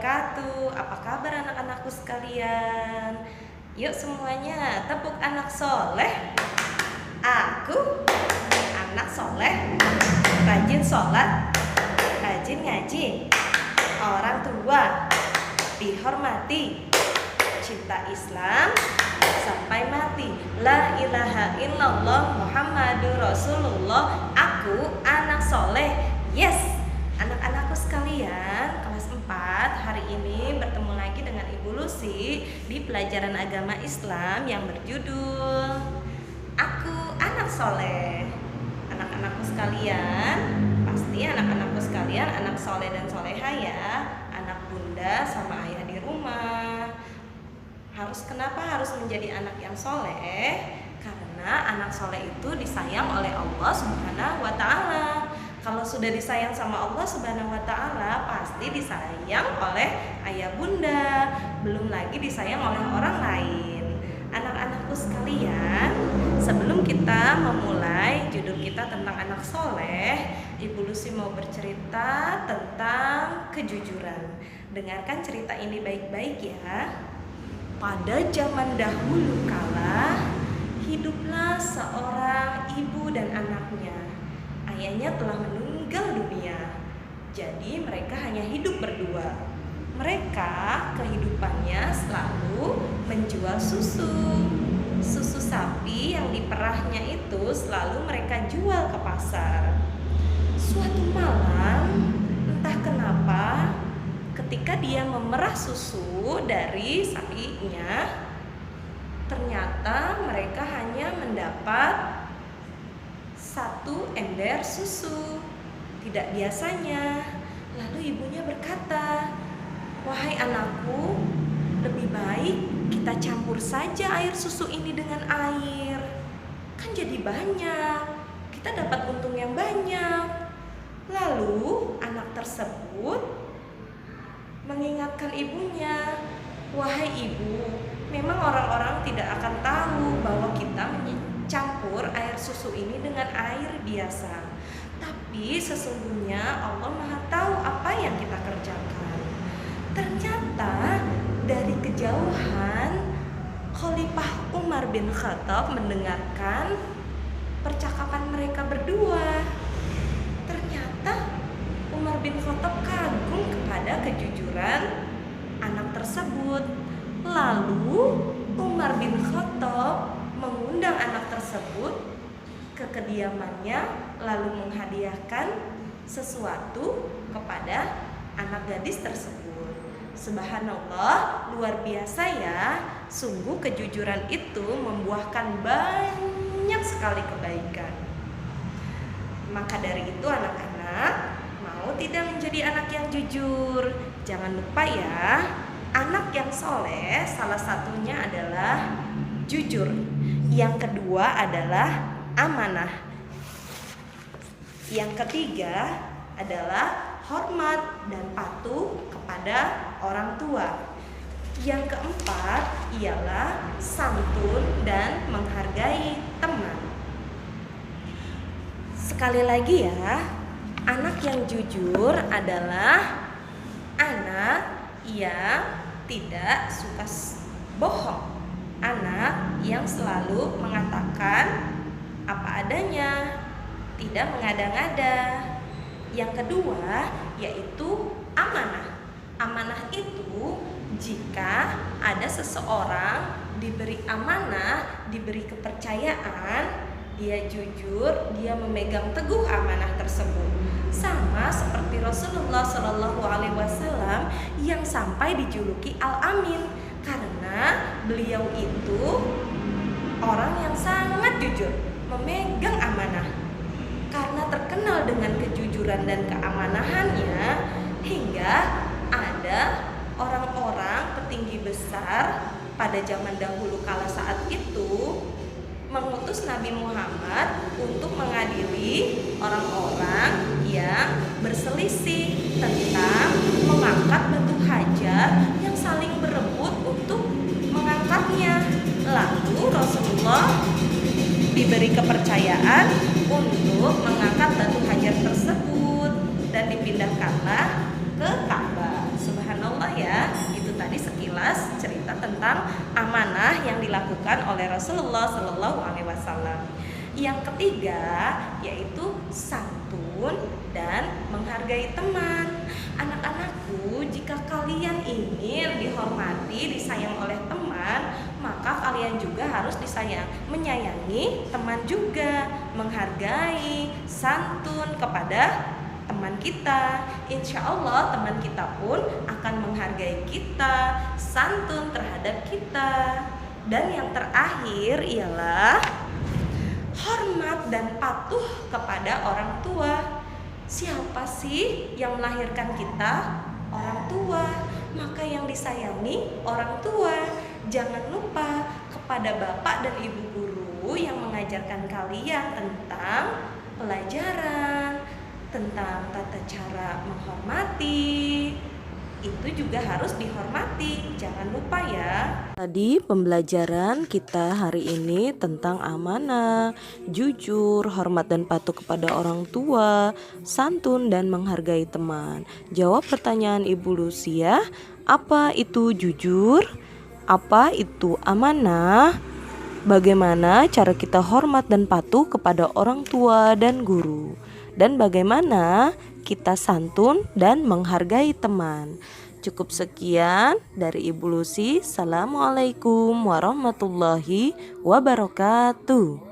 wabarakatuh. Apa kabar anak-anakku sekalian? Yuk semuanya tepuk anak soleh. Aku anak soleh, rajin sholat, rajin ngaji, orang tua dihormati, cinta Islam sampai mati. La ilaha illallah Muhammadur Rasulullah. Aku anak soleh. Yes, anak-anakku sekalian, kelas 4 hari ini bertemu lagi dengan Ibu Lucy di pelajaran agama Islam yang berjudul Aku Anak Soleh. Anak-anakku sekalian, pasti anak-anakku sekalian anak soleh dan soleha ya, anak bunda sama ayah di rumah. Kenapa harus menjadi anak yang soleh? Karena anak soleh itu disayang oleh Allah Subhanahu wa Ta'ala. Kalau sudah disayang sama Allah Subhanahu wa Ta'ala, pasti disayang oleh ayah bunda, belum lagi disayang oleh orang lain. Anak-anakku sekalian, sebelum kita memulai judul kita tentang anak soleh, Ibu Lucy mau bercerita tentang kejujuran. Dengarkan cerita ini baik-baik ya. Pada zaman dahulu kala, hiduplah seorang ibu dan anaknya. Ayahnya telah meninggal dunia, jadi mereka hanya hidup berdua. Mereka kehidupannya selalu menjual susu. Susu sapi yang diperahnya itu selalu mereka jual ke pasar. Suatu malam, entah kenapa, ketika dia memerah susu dari sapinya, ternyata mereka hanya mendapat 1 ember susu, tidak biasanya. Lalu ibunya berkata, "Wahai anakku, lebih baik kita campur saja air susu ini dengan air. Kan jadi banyak, kita dapat untung yang banyak." Lalu anak tersebut mengingatkan ibunya, "Wahai ibu, memang orang-orang tidak akan tahu bahwa kita mencampur air susu ini dengan air biasa. Tapi sesungguhnya Allah Maha tahu apa yang kita kerjakan." Ternyata dari kejauhan Khalifah Umar bin Khattab mendengarkan percakapan mereka berdua. Ternyata Umar bin Khattab kagum kepada kejujuran anak tersebut. Lalu Umar bin Khattab mengundang anak tersebut ke kediamannya, lalu menghadiahkan sesuatu kepada anak gadis tersebut. Subhanallah, luar biasa ya. Sungguh kejujuran itu membuahkan banyak sekali kebaikan. Maka dari itu anak-anak, mau tidak menjadi anak yang jujur? Jangan lupa ya, anak yang soleh salah satunya adalah jujur. Yang kedua adalah amanah. Yang ketiga adalah hormat dan patuh kepada orang tua. Yang keempat ialah santun dan menghargai teman. Sekali lagi ya, anak yang jujur adalah anak yang tidak suka bohong, anak yang selalu mengatakan apa adanya, tidak mengada-ngada. Yang kedua yaitu amanah. Amanah itu jika ada seseorang diberi amanah, diberi kepercayaan, dia jujur, dia memegang teguh amanah tersebut. Sama seperti Rasulullah Shallallahu Alaihi Wasallam yang sampai dijuluki Al-Amin, karena beliau itu orang yang sangat jujur, memegang amanah. Karena terkenal dengan kejujuran dan keamanahannya, hingga ada orang-orang petinggi besar pada zaman dahulu kala saat itu mengutus Nabi Muhammad untuk mengadili orang-orang yang berselisih tentang mengangkat batu hajar yang saling berebut untuk mengangkatnya. Lalu Rasulullah diberi kepercayaan untuk mengangkat batu hajar tersebut dan dipindahkanlah ke Ka'bah. Subhanallah ya, itu tadi sekilas cerita tentang amanah yang dilakukan oleh Rasulullah Shallallahu Alaihi Wasallam. Yang ketiga yaitu santun dan menghargai teman. Anak-anakku, jika kalian ingin dihormati, disayang oleh teman, maka kalian juga harus menyayangi teman juga, menghargai, santun kepada teman kita. Insya Allah teman kita pun akan menghargai kita, santun terhadap kita. Dan yang terakhir ialah hormat dan patuh kepada orang tua. Siapa sih yang melahirkan kita? Orang tua. Maka yang disayangi orang tua. Jangan lupa kepada bapak dan ibu guru yang mengajarkan kalian tentang pelajaran, tentang tata cara menghormati. Itu juga harus dihormati, jangan lupa ya. Tadi pembelajaran kita hari ini tentang amanah, jujur, hormat dan patuh kepada orang tua, santun dan menghargai teman. Jawab pertanyaan Ibu Lucia, apa itu jujur? Apa itu amanah? Bagaimana cara kita hormat dan patuh kepada orang tua dan guru? Dan bagaimana kita santun dan menghargai teman? Cukup sekian dari Ibu Lucy. Assalamualaikum warahmatullahi wabarakatuh.